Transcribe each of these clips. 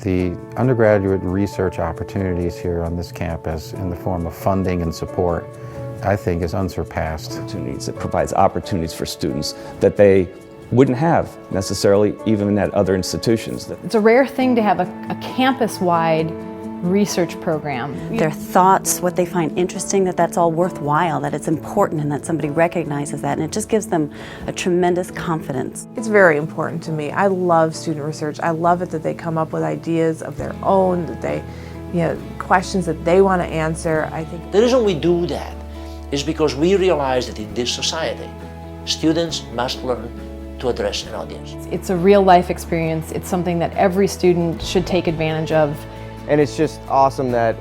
The undergraduate research opportunities here on this campus in the form of funding and support, I think, is unsurpassed. It provides opportunities for students that they wouldn't have necessarily even at other institutions. It's a rare thing to have a campus-wide research program. Their thoughts, what they find interesting, that's all worthwhile, that it's important and that somebody recognizes that, and it just gives them a tremendous confidence. It's very important to me. I love student research. I love it that they come up with ideas of their own, that they, questions that they want to answer. I think the reason we do that is because we realize that in this society, students must learn to address an audience. It's a real-life experience. It's something that every student should take advantage of. And it's just awesome that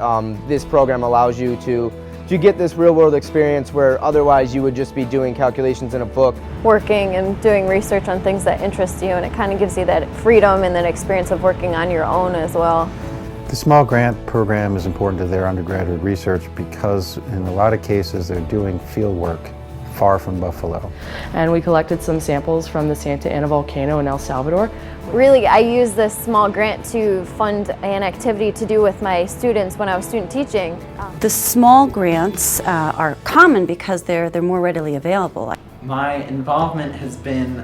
this program allows you to get this real-world experience where otherwise you would just be doing calculations in a book. Working and doing research on things that interest you, and it kind of gives you that freedom and that experience of working on your own as well. The small grant program is important to their undergraduate research because in a lot of cases they're doing field work far from Buffalo. And we collected some samples from the Santa Ana volcano in El Salvador. Really, I used this small grant to fund an activity to do with my students when I was student teaching. The small grants are common because they're more readily available. My involvement has been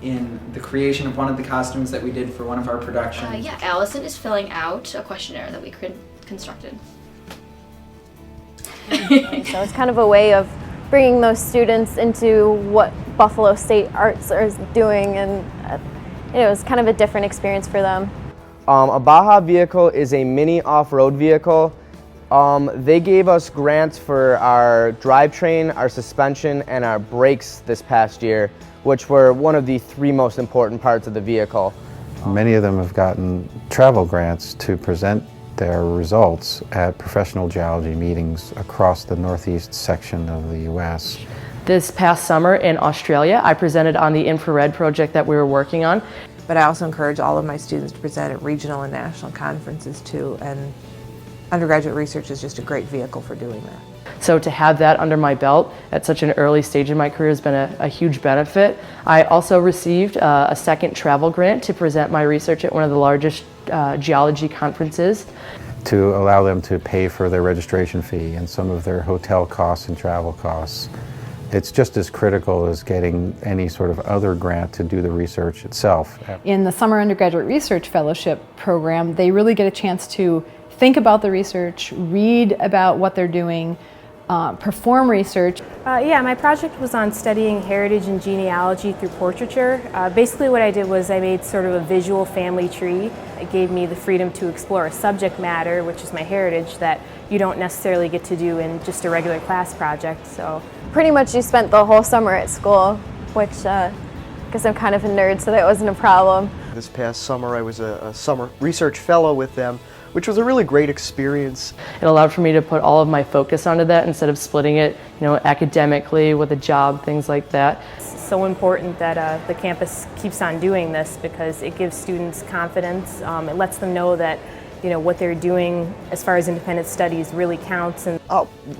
in the creation of one of the costumes that we did for one of our productions. Yeah, Allison is filling out a questionnaire that we constructed. So it's kind of a way of bringing those students into what Buffalo State Arts is doing, and it was kind of a different experience for them. A Baja vehicle is a mini off-road vehicle. They gave us grants for our drivetrain, our suspension, and our brakes this past year, which were one of the 3 most important parts of the vehicle. Many of them have gotten travel grants to present their results at professional geology meetings across the northeast section of the U.S. This past summer in Australia, I presented on the infrared project that we were working on. But I also encourage all of my students to present at regional and national conferences too, and undergraduate research is just a great vehicle for doing that. So to have that under my belt at such an early stage in my career has been a huge benefit. I also received a second travel grant to present my research at one of the largest geology conferences. To allow them to pay for their registration fee and some of their hotel costs and travel costs. It's just as critical as getting any sort of other grant to do the research itself. In the Summer Undergraduate Research Fellowship program, they really get a chance to think about the research, read about what they're doing, perform research. Yeah, my project was on studying heritage and genealogy through portraiture. Basically what I did was I made sort of a visual family tree. It gave me the freedom to explore a subject matter, which is my heritage, that you don't necessarily get to do in just a regular class project. So pretty much you spent the whole summer at school, which because I'm kind of a nerd, so that wasn't a problem. This past summer I was a summer research fellow with them, which was a really great experience. It allowed for me to put all of my focus onto that instead of splitting it, academically with a job, things like that. It's so important that the campus keeps on doing this because it gives students confidence. It lets them know that what they're doing as far as independent studies really counts. And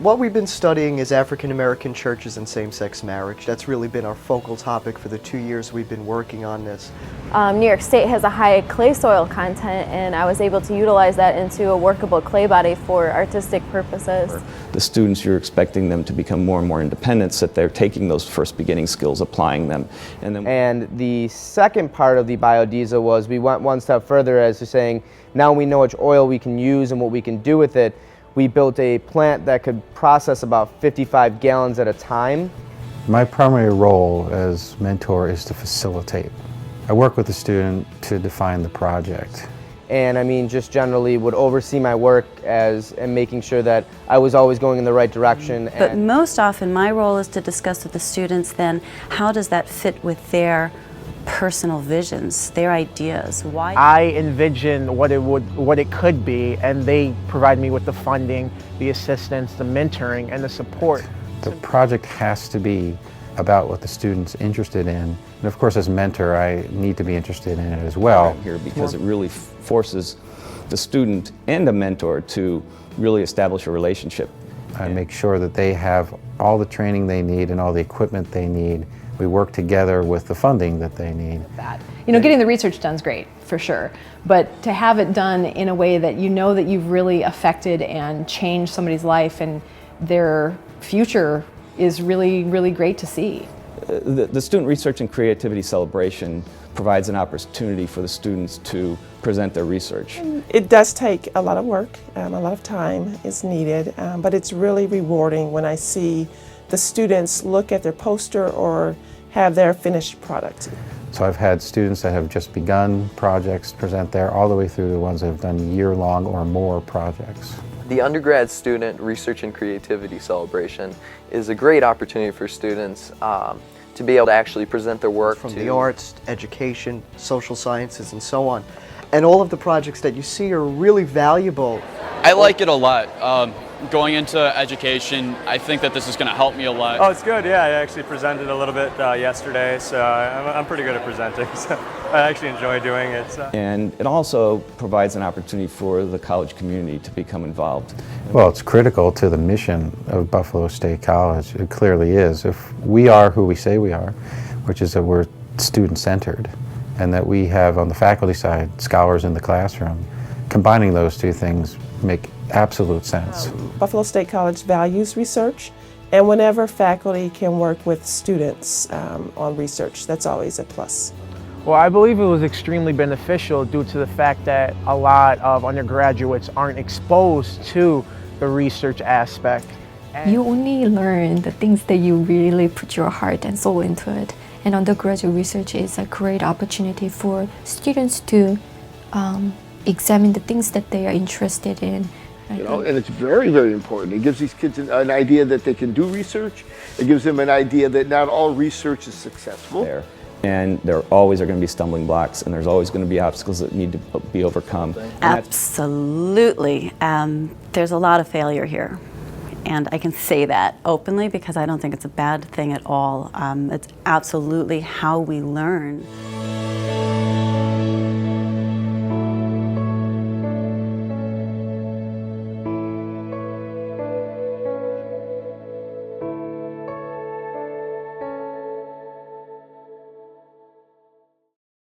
what we've been studying is African American churches and same-sex marriage. That's really been our focal topic for the 2 years we've been working on this. New York State has a high clay soil content, and I was able to utilize that into a workable clay body for artistic purposes. The students, you're expecting them to become more and more independent, so that they're taking those first beginning skills, applying them. And the second part of the biodiesel was we went one step further as to saying, now we know which oil we can use and what we can do with it. We built a plant that could process about 55 gallons at a time. My primary role as mentor is to facilitate. I work with the student to define the project. And just generally would oversee my work and making sure that I was always going in the right direction. But most often my role is to discuss with the students then how does that fit with their personal visions, their ideas. Why? I envision what it could be, and they provide me with the funding, the assistance, the mentoring, and the support. The project has to be about what the student's interested in. And of course, as mentor, I need to be interested in it as well. Here because it really forces the student and a mentor to really establish a relationship. I make sure that they have all the training they need and all the equipment they need We work together with the funding that they need. That. You know, getting the research done is great, for sure, but to have it done in a way that you know that you've really affected and changed somebody's life and their future is really, really great to see. The Student Research and Creativity Celebration provides an opportunity for the students to present their research. It does take a lot of work, a lot of time is needed, but it's really rewarding when I see the students look at their poster or have their finished product. So I've had students that have just begun projects present there, all the way through the ones that have done year-long or more projects. The Undergrad Student Research and Creativity Celebration is a great opportunity for students to be able to actually present their work from to the arts, education, social sciences, and so on. And all of the projects that you see are really valuable. I like it a lot. Going into education, I think that this is going to help me a lot. Oh, it's good, yeah. I actually presented a little bit yesterday, so I'm pretty good at presenting, so I actually enjoy doing it. So. And it also provides an opportunity for the college community to become involved. Well, it's critical to the mission of Buffalo State College. It clearly is. If we are who we say we are, which is that we're student-centered, and that we have on the faculty side scholars in the classroom, combining those two things make absolute sense. Buffalo State College values research, and whenever faculty can work with students on research, that's always a plus. Well, I believe it was extremely beneficial due to the fact that a lot of undergraduates aren't exposed to the research aspect. You only learn the things that you really put your heart and soul into it. And undergraduate research is a great opportunity for students to examine the things that they are interested in. You know, and it's very, very important. It gives these kids an idea that they can do research. It gives them an idea that not all research is successful. And there always are going to be stumbling blocks, and there's always going to be obstacles that need to be overcome. Absolutely. There's a lot of failure here. And I can say that openly because I don't think it's a bad thing at all. It's absolutely how we learn.